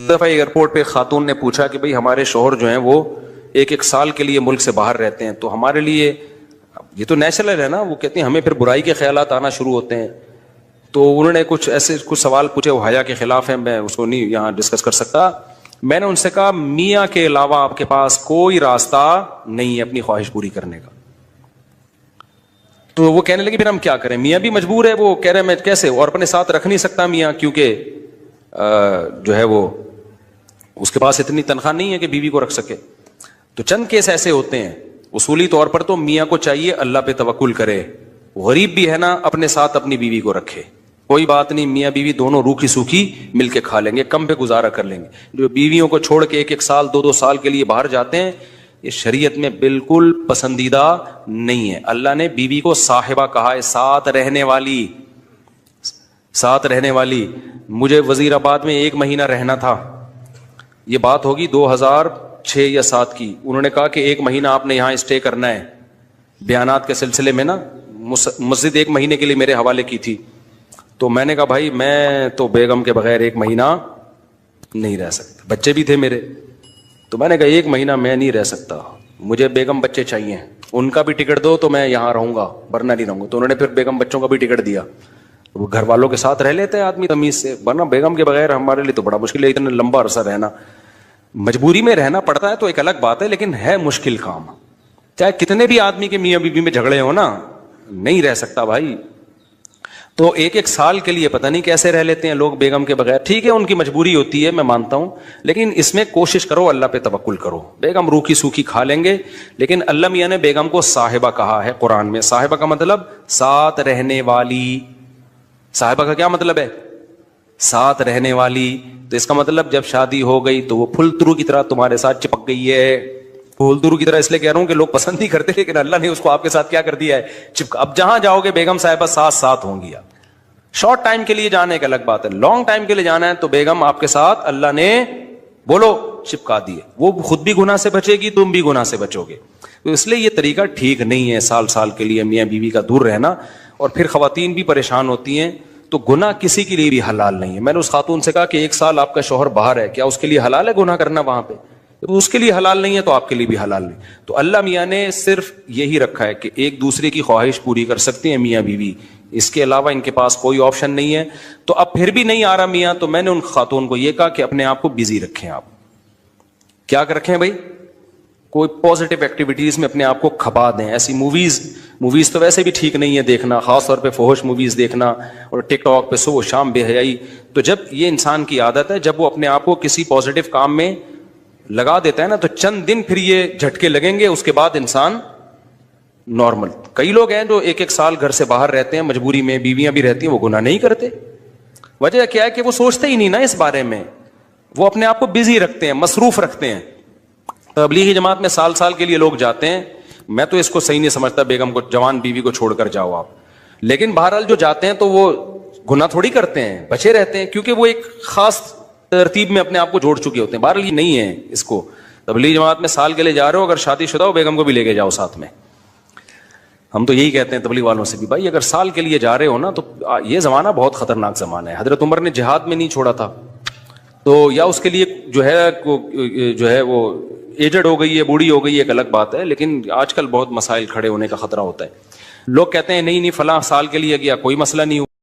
دفعہ ایئرپورٹ پہ خاتون نے پوچھا کہ بھئی ہمارے شوہر جو ہیں وہ ایک سال کے لیے ملک سے باہر رہتے ہیں، تو ہمارے لیے یہ تو نیچرل ہے نا، وہ کہتے ہیں ہمیں پھر برائی کے خیالات آنا شروع ہوتے ہیں. تو انہوں نے کچھ سوال پوچھے، وہ حیا کے خلاف ہیں، میں اس کو نہیں یہاں ڈسکس کر سکتا. میں نے ان سے کہا میاں کے علاوہ آپ کے پاس کوئی راستہ نہیں ہے اپنی خواہش پوری کرنے کا. تو وہ کہنے لگے پھر ہم کیا کریں، میاں بھی مجبور ہے. وہ کہہ رہے میں کیسے، اور اپنے ساتھ رکھ نہیں سکتا میاں، کیونکہ جو ہے وہ اس کے پاس اتنی تنخواہ نہیں ہے کہ بیوی کو رکھ سکے. تو چند کیس ایسے ہوتے ہیں. اصولی طور پر تو میاں کو چاہیے اللہ پہ توکل کرے، غریب بھی ہے نا اپنے ساتھ اپنی بیوی کو رکھے. کوئی بات نہیں، میاں بیوی دونوں روکھی سوکھی مل کے کھا لیں گے، کم پہ گزارا کر لیں گے. جو بیویوں کو چھوڑ کے ایک سال دو سال کے لیے باہر جاتے ہیں، یہ شریعت میں بالکل پسندیدہ نہیں ہے. اللہ نے بیوی کو صاحبہ کہا ہے، ساتھ رہنے والی. مجھے وزیر آباد میں 1 مہینہ رہنا تھا، یہ بات ہوگی 2006 یا 7 کی. انہوں نے کہا کہ 1 مہینہ آپ نے یہاں اسٹے کرنا ہے. بیانات کے سلسلے میں نا مسجد 1 مہینے کے لیے میرے حوالے کی تھی. تو میں نے کہا بھائی میں تو بیگم کے بغیر 1 مہینہ نہیں رہ سکتا، بچے بھی تھے میرے. تو میں نے کہا 1 مہینہ میں نہیں رہ سکتا، مجھے بیگم بچے چاہیے، ان کا بھی ٹکٹ دو تو میں یہاں رہوں گا ورنہ نہیں رہوں گا. تو انہوں نے پھر بیگم بچوں کا بھی ٹکٹ دیا. وہ گھر والوں کے ساتھ رہ لیتے ہیں آدمی تمیز سے، ورنہ بیگم کے بغیر ہمارے لیے تو بڑا مشکل ہے اتنا لمبا عرصہ رہنا. مجبوری میں رہنا پڑتا ہے تو ایک الگ بات ہے، لیکن ہے مشکل کام. چاہے کتنے بھی آدمی کے میاں بیوی میں جھگڑے ہو نا، نہیں رہ سکتا بھائی. تو 1 سال کے لیے پتہ نہیں کیسے رہ لیتے ہیں لوگ بیگم کے بغیر. ٹھیک ہے ان کی مجبوری ہوتی ہے، میں مانتا ہوں، لیکن اس میں کوشش کرو اللہ پہ توکل کرو. بیگم روکھی سوکھی کھا لیں گے، لیکن اللہ میاں نے بیگم کو صاحبہ کہا ہے قرآن میں. صاحبہ کا مطلب ساتھ رہنے والی. صاحبہ کا کیا مطلب ہے؟ ساتھ رہنے والی. تو اس کا مطلب جب شادی ہو گئی تو وہ پھول ترو کی طرح تمہارے ساتھ چپک گئی ہے. پھول ترو کی طرح اس لیے کہہ رہا ہوں کہ لوگ پسند نہیں کرتے، لیکن اللہ نے اس کو آپ کے ساتھ کیا کر دیا ہے، چپکا. اب جہاں جاؤ گے بیگم صاحبہ ساتھ ہوں گی. آپ شارٹ ٹائم کے لیے جانے ایک الگ بات ہے، لانگ ٹائم کے لیے جانا ہے تو بیگم آپ کے ساتھ اللہ نے بولو چپکا دیے. وہ خود بھی گناہ سے بچے گی، تم بھی گناہ سے بچو گے. تو اس لیے یہ طریقہ ٹھیک نہیں ہے سال کے لیے میاں بیوی کا دور رہنا. اور پھر خواتین بھی پریشان ہوتی ہیں. تو گناہ کسی کے لیے بھی حلال نہیں ہے. میں نے اس خاتون سے کہا کہ 1 سال آپ کا شوہر باہر ہے، کیا اس کے لیے حلال ہے گناہ کرنا وہاں پہ؟ اس کے لیے حلال نہیں ہے تو آپ کے لیے بھی حلال نہیں. تو اللہ میاں نے صرف یہی رکھا ہے کہ ایک دوسرے کی خواہش پوری کر سکتے ہیں میاں بیوی، اس کے علاوہ ان کے پاس کوئی آپشن نہیں ہے. تو اب پھر بھی نہیں آ رہا میاں، تو میں نے ان خاتون کو یہ کہا کہ اپنے آپ کو بزی رکھیں. آپ کیا کر رکھیں بھائی؟ کوئی پازیٹیو ایکٹیویٹیز میں اپنے آپ کو کھپا دیں. ایسی موویز تو ویسے بھی ٹھیک نہیں ہے دیکھنا، خاص طور پہ فحش موویز دیکھنا اور ٹک ٹاک پہ صبح و شام بے حیائی. تو جب یہ انسان کی عادت ہے، جب وہ اپنے آپ کو کسی پازیٹیو کام میں لگا دیتا ہے نا، تو چند دن پھر یہ جھٹکے لگیں گے، اس کے بعد انسان نارمل. کئی لوگ ہیں جو 1 سال گھر سے باہر رہتے ہیں، مجبوری میں بیویاں بھی رہتی ہیں، وہ گناہ نہیں کرتے. وجہ کیا ہے کہ وہ سوچتے ہی نہیں نا اس بارے میں، وہ اپنے آپ کو بزی رکھتے ہیں، مصروف رکھتے ہیں. تبلیغی جماعت میں سال کے لیے لوگ جاتے ہیں. میں تو اس کو صحیح نہیں سمجھتا، بیگم کو، جوان بیوی کو چھوڑ کر جاؤ آپ. لیکن بہرحال جو جاتے ہیں تو وہ گناہ تھوڑی کرتے ہیں، بچے رہتے ہیں، کیونکہ وہ ایک خاص ترتیب میں اپنے آپ کو جوڑ چکے ہوتے ہیں. بہرحال یہ نہیں ہے اس کو. تبلیغی جماعت میں سال کے لیے جا رہے ہو، اگر شادی شدہ ہو بیگم کو بھی لے کے جاؤ ساتھ میں. ہم تو یہی کہتے ہیں تبلیغ والوں سے بھی، بھائی اگر سال کے لیے جا رہے ہو نا، تو یہ زمانہ بہت خطرناک زمانہ ہے. حضرت عمر نے جہاد میں نہیں چھوڑا تھا، تو یا اس کے لیے جو ہے وہ ایجڈ ہو گئی ہے، بوڑھی ہو گئی ہے، ایک الگ بات ہے. لیکن آج کل بہت مسائل کھڑے ہونے کا خطرہ ہوتا ہے. لوگ کہتے ہیں نہیں فلاں سال کے لیے گیا، کوئی مسئلہ نہیں ہوا.